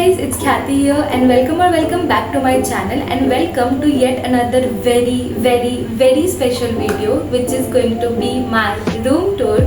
guys, it's Khyati here and welcome back to my channel and welcome to yet another very special video which is going to be my room tour.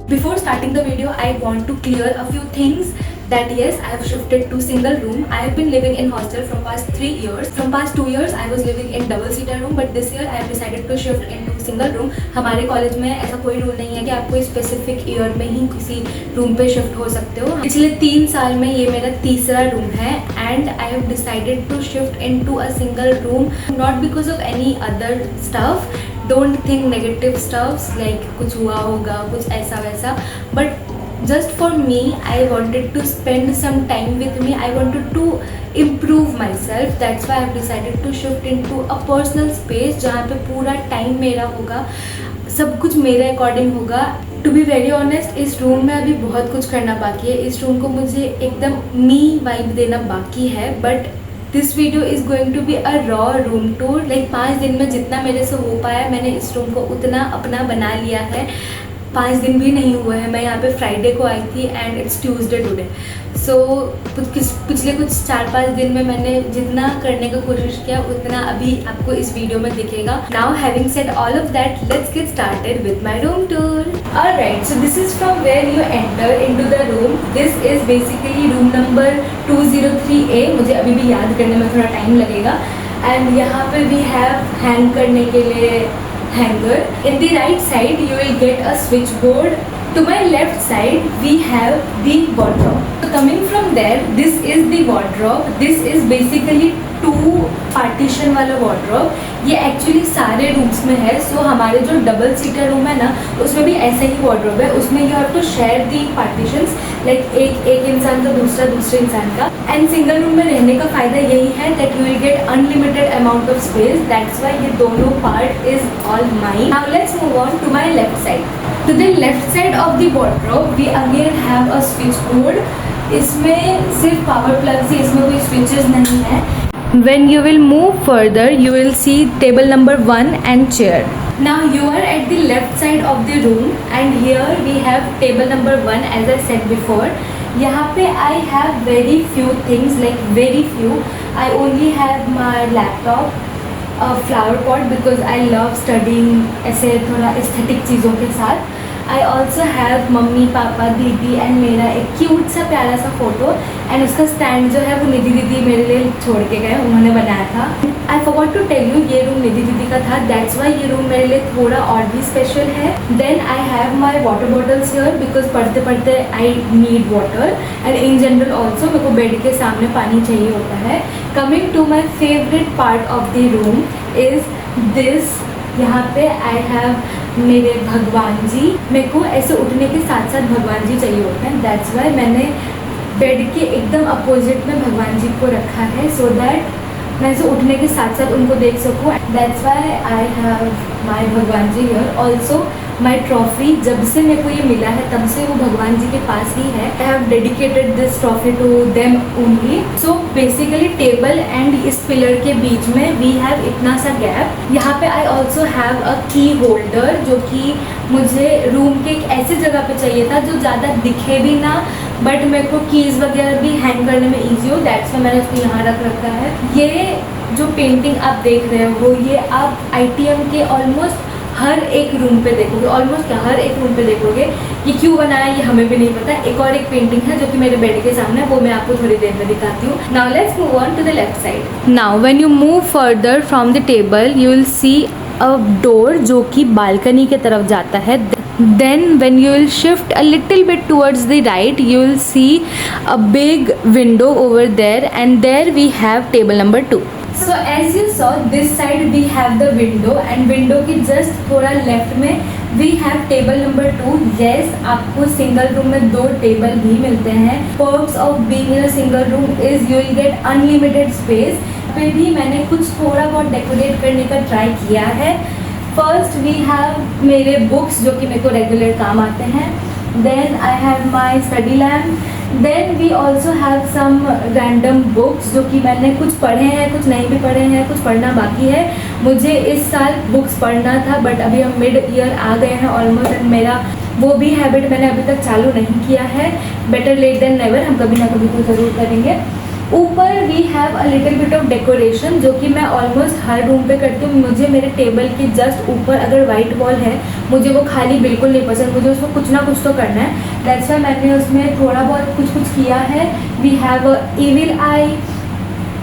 Before starting the video, I want to clear a few things. That yes, I have shifted to single room. I have been living in hostel from past 3 years. From past 2 years, I was living in double seater room, but this year I have decided to shift into single room. हमारे college में ऐसा कोई rule नहीं है कि आप कोई specific year में ही किसी रूम पे शिफ्ट हो सकते हो. पिछले 3 साल में ये मेरा तीसरा रूम है and I have decided to shift into a single room not because of any other stuff. Don't think negative stuffs like कुछ हुआ होगा कुछ ऐसा वैसा, but just for me, I wanted to spend some time with me. I wanted to improve myself. That's why I have decided to shift into a personal space जहाँ पे पूरा time मेरा होगा, सब कुछ मेरे अकॉर्डिंग होगा. टू बी वेरी ऑनेस्ट, इस रूम में अभी बहुत कुछ करना बाकी है. इस रूम को मुझे एकदम मी वाइब देना बाकी है, but this video is going to be a raw room tour. Like 5 दिन में जितना मेरे से हो पाया मैंने इस रूम को उतना अपना बना लिया है. 5 दिन भी नहीं हुए हैं. मैं यहाँ पे फ्राइडे को आई थी एंड इट्स ट्यूसडे टुडे. सो पिछले कुछ 4-5 दिन में मैंने जितना करने का कोशिश किया उतना अभी आपको इस वीडियो में दिखेगा. Now having said all of that, let's get started with my room tour. Alright, so this is from where you enter into the room. This is basically room number 203A. मुझे अभी भी याद करने में थोड़ा time लगेगा. And यहाँ पे वी हैव हैंग करने के लिए hanger. In the right side you will get a switchboard. To my left side we have the wardrobe. So coming from there, this is the wardrobe. This is basically 2 partition वाला wardrobe. ये actually सारे rooms में है. सो हमारे जो double seater room है ना उसमें भी ऐसा ही wardrobe है. उसमें you have to share the partitions, like एक इंसान का दूसरे इंसान का. एंड सिंगल रूम में रहने का फ़ायदा यही है that you will get unlimited amount of space. That's why ये दोनों part is all mine. Now let's move on to my left side. To the left side of the wardrobe we again have a switch board. इसमें सिर्फ power plug से, इसमें कोई switches नहीं है. When you will move further, you will see table number 1 and chair. Now you are at the left side of the room and here we have table number 1 as I said before. यहाँ पे I have very few things, like very few. I only have my laptop, a flower pot because I love studying ऐसे थोड़ा aesthetic चीज़ों के साथ. I also have mummy papa दीदी and मेरा एक क्यूट सा प्यारा सा फोटो. एंड उसका स्टैंड जो है वो निधि दीदी मेरे लिए छोड़ के गए, उन्होंने बनाया था. I forgot to tell you, ये रूम निधि दीदी का था. दैट्स वाई ये रूम मेरे लिए थोड़ा और भी स्पेशल है. Then I have my water bottles here because पढ़ते पढ़ते I need water. And in general also मेरे को बेड के सामने पानी चाहिए होता है. Coming to my favourite part of the room is this. यहाँ पे आई हैव मेरे भगवान जी. मेरे को ऐसे उठने के साथ साथ भगवान जी चाहिए होते हैं. दैट्स वाई मैंने बेड के एकदम अपोजिट में भगवान जी को रखा है सो दैट मैं ऐसे उठने के साथ साथ उनको देख सकूँ. दैट्स वाई आई हैव माई भगवान जी हियर. ऑल्सो माई ट्रॉफी, जब से मेरे को ये मिला है तब से वो भगवान जी के पास ही है. I have dedicated this trophy to them only. So basically table and इस पिलर के बीच में वी हैव इतना सा गैप. यहाँ पे आई ऑल्सो हैव अ की होल्डर जो कि मुझे रूम के एक ऐसी जगह पे चाहिए था जो ज़्यादा दिखे भी ना बट मेरे को कीज़ वगैरह भी हैंग करने में ईजी हो. दैट्स में मैंने उसको यहाँ रख रखा है. ये जो पेंटिंग आप देख रहे हो ये आप ITM के ऑलमोस्ट हर एक रूम पे देखोगे. ऑलमोस्ट क्या, हर एक रूम पे देखोगे. ये क्यों बनाया ये हमें भी नहीं पता. एक और एक पेंटिंग है जो कि मेरे बेड के सामने है, वो मैं आपको थोड़ी देर में दिखाती हूँ. Now let's move on to the left side. Now when you move further from the table you will see a door जो कि बालकनी के तरफ जाता है. Then when you will shift a little bit towards the right you will see a big window over there and there we have table number 2. So as you saw this side we have the window and window के just थोड़ा left में we have table number 2. Yes, आपको single room में 2 table भी मिलते हैं. Perks of being in a single room is you will get unlimited space. पे भी मैंने कुछ थोड़ा बहुत डेकोरेट करने का ट्राई किया है. फर्स्ट वी हैव मेरे बुक्स जो कि मेरे को रेगुलर काम आते हैं. Then I have my study lamp. Then we also have some random books जो कि मैंने कुछ पढ़े हैं कुछ नहीं भी पढ़े हैं, कुछ पढ़ना बाकी है. मुझे इस साल बुक्स पढ़ना था बट अभी हम मिड ईयर आ गए हैं ऑलमोस्ट एंड मेरा वो भी हैबिट मैंने अभी तक चालू नहीं किया है। बेटर लेट देन नेवर, हम कभी ना कभी तो ज़रूर करेंगे। ऊपर we have a little bit of decoration, जो कि मैं ऑलमोस्ट हर रूम पे करती हूँ। मुझे मेरे टेबल के जस्ट ऊपर अगर वाइट वॉल है, मुझे वो खाली बिल्कुल नहीं पसंद, मुझे उसमें कुछ ना कुछ तो करना है। दैट्स वाई मैंने उसमें थोड़ा बहुत कुछ किया है। We have a evil eye,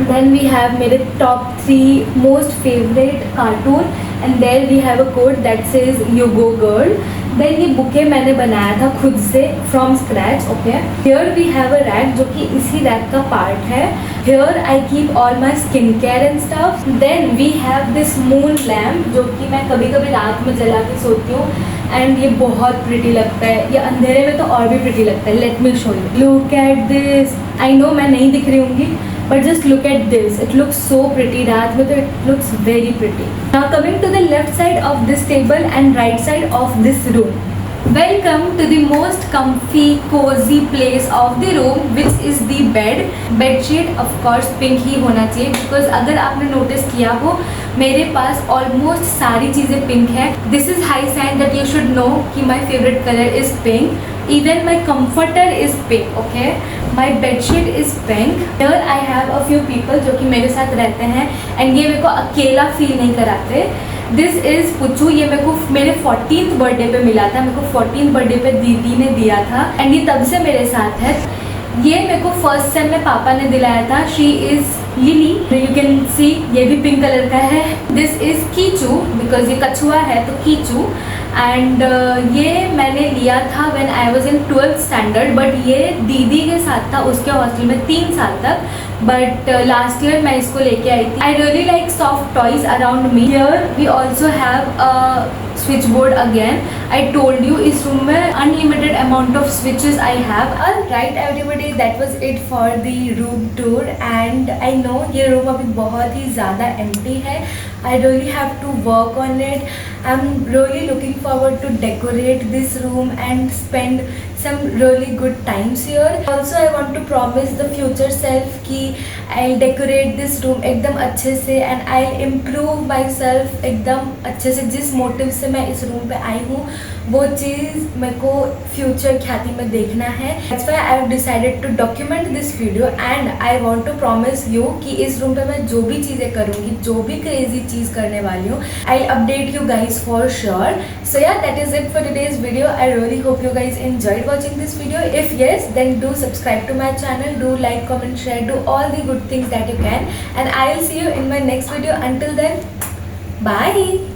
then we have मेरे top 3 most favourite cartoon, and then we have a quote that says you go girl. Then ये बुके मैंने बनाया था खुद से from scratch. Okay, here we have a rack, जो कि इसी रैक का पार्ट है। Here I keep all my skin care and stuff. Then we have this moon lamp, जो कि मैं कभी कभी रात में जला के सोती हूँ, एंड ये बहुत प्रिटी लगता है। ये अंधेरे में तो और भी प्रिटी लगता है। Let me show you, look at this. I know मैं नहीं दिख रही होंगी, but just look at this, it looks so pretty. रात में तो it looks very pretty. Now coming to the left side of this table and right side of this room. Welcome to the most comfy cozy place of the room, which is the bed. Bedsheet of course pink ही होना चाहिए, because अगर आपने notice किया हो मेरे पास almost सारी चीज़ें pink है। This is high sign that you should know कि my favorite color is pink. Even my comforter is pink. Okay, my bedsheet is pink. Here I have a few people जो कि मेरे साथ रहते हैं, and ये मेरे को अकेला फील नहीं कराते। दिस इज़ पुच्चू, ये मेरे को मेरे 14th बर्थडे पे मिला था। मेरे को 14th बर्थडे पे दीदी ने दिया था, एंड ये तब से मेरे साथ है। ये मेरे को फर्स्ट सेम में पापा ने दिलाया था। She is lily, you can see, ये भी पिंक कलर का है। दिस इज़ कीचू, बिकॉज ये कछुआ है तो कीचू। एंड ये मैंने लिया था when I was in 12th standard, but ये दीदी के साथ था उसके हॉस्टल में 3 साल तक। बट लास्ट ईयर मैं इसको लेके आई थी। I really like soft toys around me. Here we also have a switch board again. I told you इस रूम में unlimited amount of switches I have. Right everybody, that was it for the room tour. And I know ये room अभी बहुत ही ज़्यादा empty है। I really have to work on it. I'm really looking forward to decorate this room and spend some really good times here. Also I want to promise the future self कि I'll decorate this room एकदम अच्छे से, and I'll improve myself एकदम अच्छे से। जिस motive से मैं इस रूम पे आई हूँ वो चीज़ मेरे को फ्यूचर ख्याति में देखना है। That's why I've decided to document this video, and I want to promise you कि इस रूम पे मैं जो भी चीज़ें करूँगी, जो भी क्रेजी चीज़ करने वाली हूँ, I'll update you guys for sure. So yeah, that is it for today's video. I really hope you guys enjoyed watching this video. If yes, then do subscribe to my channel, do like, comment, share, do all the good things that you can, and I'll see you in my next video. Until then, bye.